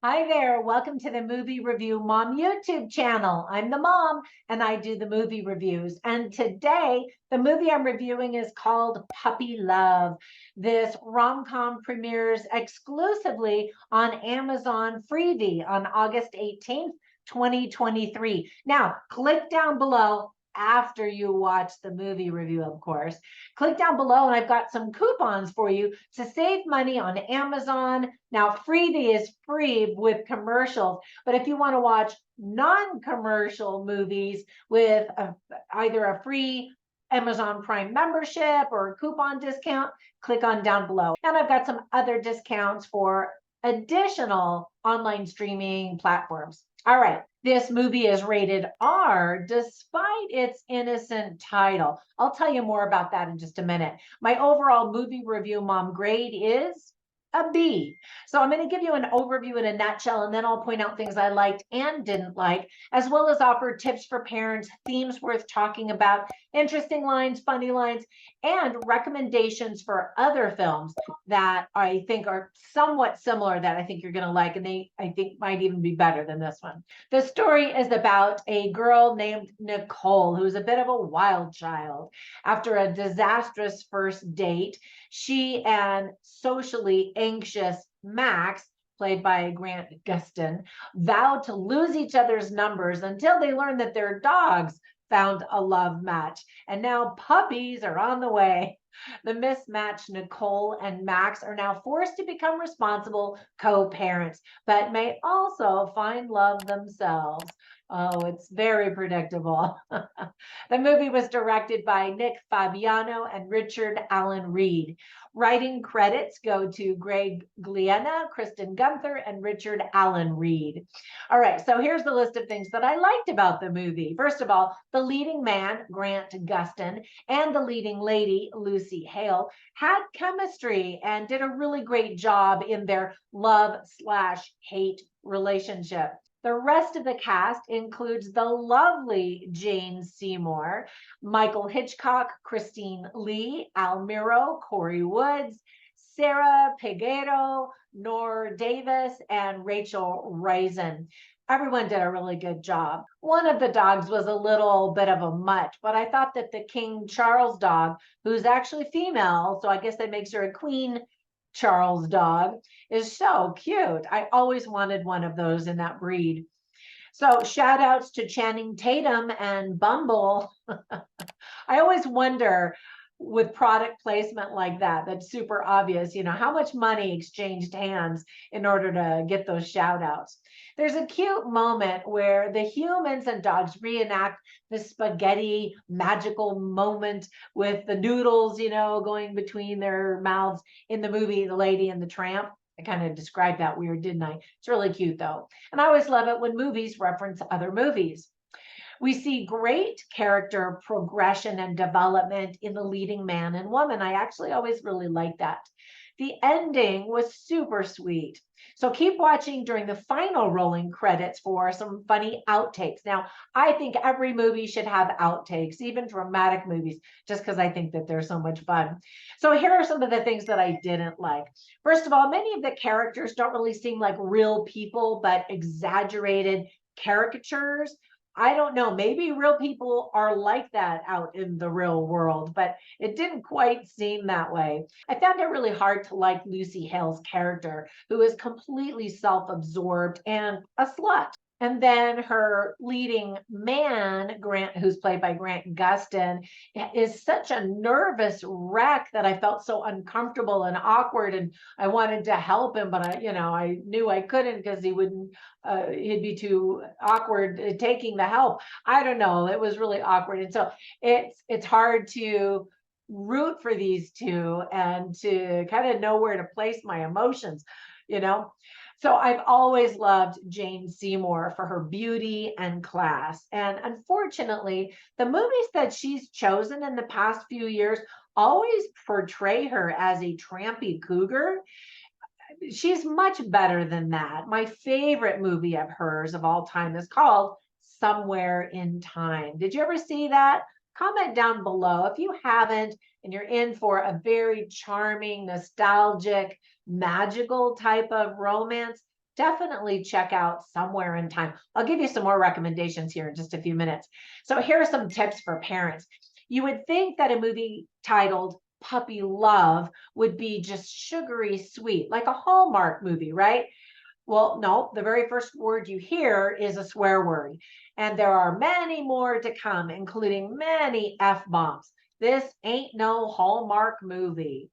Hi there. Welcome to the Movie Review Mom YouTube channel. I'm the mom and I do the movie reviews. And today, the movie I'm reviewing is called Puppy Love. This rom-com premieres exclusively on Amazon Freebie on August 18th, 2023. Now, click down below after you watch the movie review, of course. Click down below and I've got some coupons for you to save money on Amazon. Now, Freebie is free with commercials, but if you want to watch non-commercial movies with either a free Amazon Prime membership or a coupon discount, click on down below. And I've got some other discounts for additional online streaming platforms. All right, this movie is rated R despite its innocent title. I'll tell you more about that in just a minute. My overall movie review mom grade is a B. So I'm going to give you an overview in a nutshell, and then I'll point out things I liked and didn't like, as well as offer tips for parents, themes worth talking about, interesting lines, funny lines, and recommendations for other films that I think are somewhat similar that I think you're going to like, and I think might even be better than this one. The story is about a girl named Nicole, who's a bit of a wild child. After a disastrous first date, she and socially anxious Max, played by Grant Gustin, vowed to lose each other's numbers until they learned that their dogs found a love match. And now puppies are on the way. The mismatched Nicole and Max are now forced to become responsible co-parents, but may also find love themselves. Oh, it's very predictable. The movie was directed by Nick Fabiano and Richard Allen Reed. Writing credits go to Greg Gliena, Kristen Gunther, and Richard Allen Reed. All right, so here's the list of things that I liked about the movie. First of all, the leading man, Grant Gustin, and the leading lady, Lucy Hale, had chemistry and did a really great job in their love/hate relationship. The rest of the cast includes the lovely Jane Seymour, Michael Hitchcock, Christine Lee, Al Miro, Corey Woods, Sarah Peguero, Nor Davis, and Rachel Reisen. Everyone did a really good job. One of the dogs was a little bit of a mutt, but I thought that the King Charles dog, who's actually female, so I guess that makes her a Queen Charles dog, is so cute. I always wanted one of those in that breed. So shout outs to Channing Tatum and Bumble. I always wonder with product placement like that, that's super obvious, how much money exchanged hands in order to get those shout outs. There's a cute moment where the humans and dogs reenact the spaghetti magical moment with the noodles, going between their mouths in the movie, The Lady and the Tramp. I kind of described that weird, didn't I? It's really cute though. And I always love it when movies reference other movies. We see great character progression and development in the leading man and woman. I actually always really like that. The ending was super sweet. So keep watching during the final rolling credits for some funny outtakes. Now, I think every movie should have outtakes, even dramatic movies, just because I think that they're so much fun. So here are some of the things that I didn't like. First of all, many of the characters don't really seem like real people, but exaggerated caricatures. I don't know, maybe real people are like that out in the real world, but it didn't quite seem that way. I found it really hard to like Lucy Hale's character, who is completely self-absorbed and a slut. And then her leading man, Grant, who's played by Grant Gustin, is such a nervous wreck that I felt so uncomfortable and awkward, and I wanted to help him, but I knew I couldn't because he'd be too awkward taking the help. I don't know. It was really awkward, and so it's hard to root for these two and to kind of know where to place my emotions, you know. So I've always loved Jane Seymour for her beauty and class. And unfortunately, the movies that she's chosen in the past few years always portray her as a trampy cougar. She's much better than that. My favorite movie of hers of all time is called Somewhere in Time. Did you ever see that? Comment down below if you haven't and you're in for a very charming, nostalgic, magical type of romance. definitely check out somewhere in time. I'll give you some more recommendations here in just a few minutes. So here are some tips for parents. You would think that a movie titled Puppy Love would be just sugary sweet, like a Hallmark movie, right? Well, no, the very first word you hear is a swear word. And there are many more to come, including many F bombs. This ain't no Hallmark movie.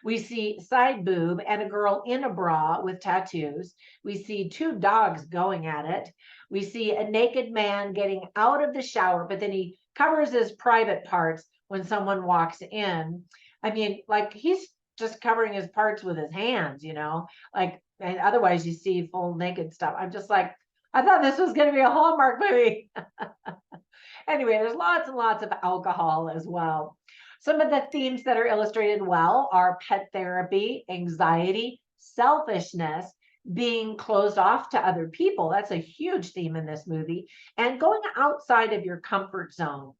We see side boob and a girl in a bra with tattoos. We see two dogs going at it. We see a naked man getting out of the shower, but then he covers his private parts when someone walks in. I mean, like he's just covering his parts with his hands, like, and otherwise you see full naked stuff. I'm just like, I thought this was going to be a Hallmark movie. Anyway, there's lots and lots of alcohol as well. Some of the themes that are illustrated well are pet therapy, anxiety, selfishness, being closed off to other people. That's a huge theme in this movie, and going outside of your comfort zone.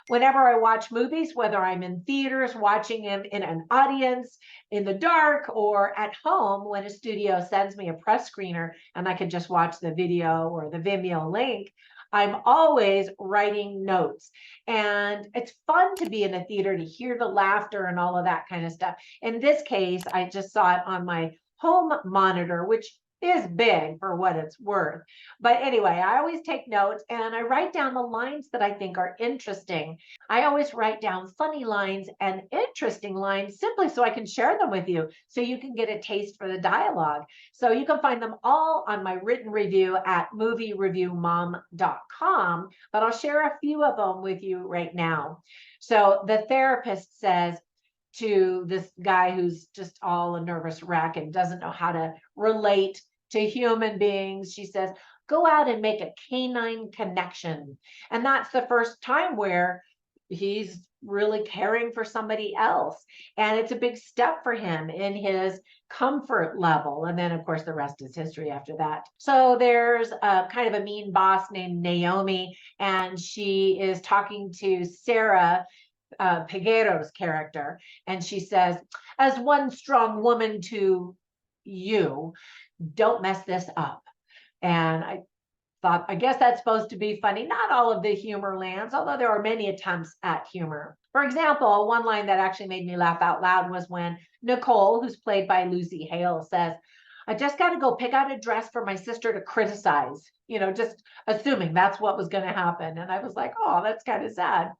Whenever I watch movies, whether I'm in theaters, watching them in an audience, in the dark, or at home when a studio sends me a press screener and I can just watch the video or the Vimeo link, I'm always writing notes. And it's fun to be in a theater to hear the laughter and all of that kind of stuff. In this case, I just saw it on my home monitor, which is big for what it's worth. But anyway, I always take notes and I write down the lines that I think are interesting. I always write down funny lines and interesting lines simply so I can share them with you so you can get a taste for the dialogue. So you can find them all on my written review at moviereviewmom.com, but I'll share a few of them with you right now. So the therapist says to this guy who's just all a nervous wreck and doesn't know how to relate to human beings, she says, go out and make a canine connection. And that's the first time where he's really caring for somebody else. And it's a big step for him in his comfort level. And then, of course, the rest is history after that. So there's a kind of a mean boss named Naomi, and she is talking to Sarah, Peguero's character. And she says, as one strong woman to you, don't mess this up. And I thought, I guess that's supposed to be funny. Not all of the humor lands, although there are many attempts at humor. For example, one line that actually made me laugh out loud was when Nicole, who's played by Lucy Hale, says, I just got to go pick out a dress for my sister to criticize, just assuming that's what was going to happen. And I was like, oh, that's kind of sad.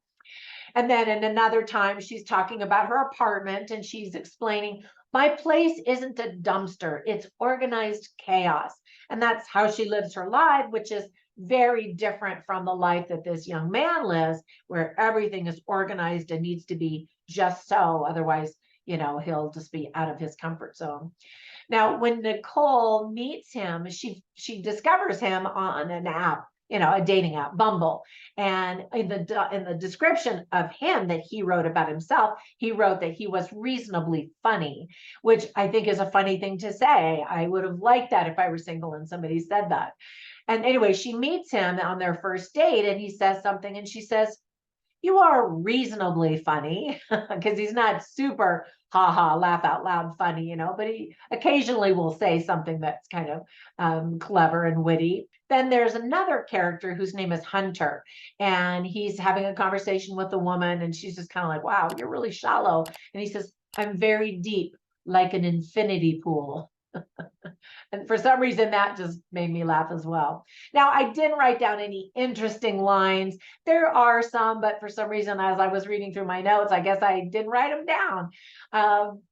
And then in another time, she's talking about her apartment and she's explaining, my place isn't a dumpster, it's organized chaos. And that's how she lives her life, which is very different from the life that this young man lives, where everything is organized and needs to be just so. Otherwise, he'll just be out of his comfort zone. Now, when Nicole meets him, she discovers him on an app, a dating app, Bumble. And in the description of him that he wrote about himself, he wrote that he was reasonably funny, which I think is a funny thing to say. I would have liked that if I were single and somebody said that. And anyway, she meets him on their first date and he says something and she says, you are reasonably funny, because he's not super ha laugh out loud funny, but he occasionally will say something that's kind of clever and witty. Then there's another character whose name is Hunter, and he's having a conversation with a woman and she's just kind of like, wow, you're really shallow. And he says, I'm very deep, like an infinity pool. And for some reason, that just made me laugh as well. Now, I didn't write down any interesting lines. There are some, but for some reason, as I was reading through my notes, I guess I didn't write them down.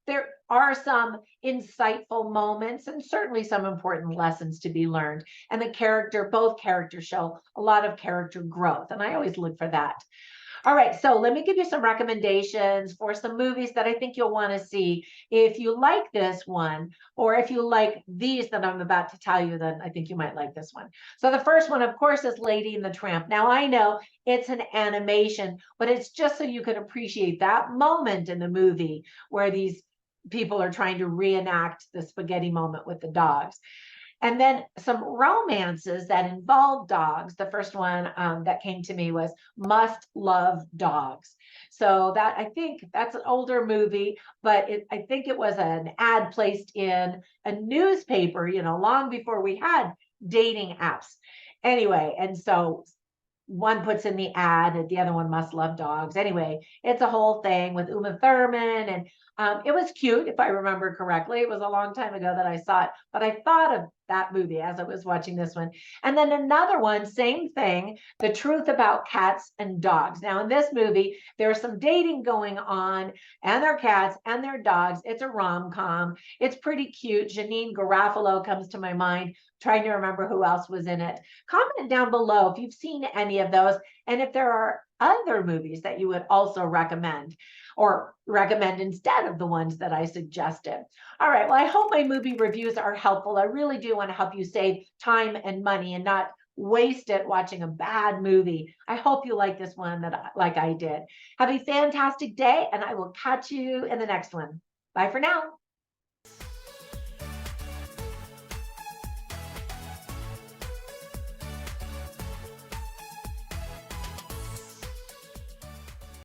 There are some insightful moments and certainly some important lessons to be learned. And both characters show a lot of character growth. And I always look for that. All right, so let me give you some recommendations for some movies that I think you'll want to see. If you like this one, or if you like these that I'm about to tell you, then I think you might like this one. So the first one, of course, is Lady and the Tramp. Now, I know it's an animation, but it's just so you can appreciate that moment in the movie where these people are trying to reenact the spaghetti moment with the dogs. And then some romances that involve dogs. The first one that came to me was Must Love Dogs. So that, I think that's an older movie, but I think it was an ad placed in a newspaper, long before we had dating apps. Anyway, and so one puts in the ad and the other one must love dogs. Anyway, it's a whole thing with Uma Thurman, and it was cute, if I remember correctly. It was a long time ago that I saw it, but I thought of that movie as I was watching this one. And then another one, same thing, The Truth About Cats and Dogs. Now, in this movie, there's some dating going on, and their cats and their dogs. It's a rom-com. It's pretty cute. Janine Garofalo comes to my mind, trying to remember who else was in it. Comment down below if you've seen any of those, and if there are other movies that you would also recommend, or recommend instead of the ones that I suggested. All right, well, I hope my movie reviews are helpful. I really do want to help you save time and money and not waste it watching a bad movie. I hope you like this one like I did. Have a fantastic day, and I will catch you in the next one. Bye for now.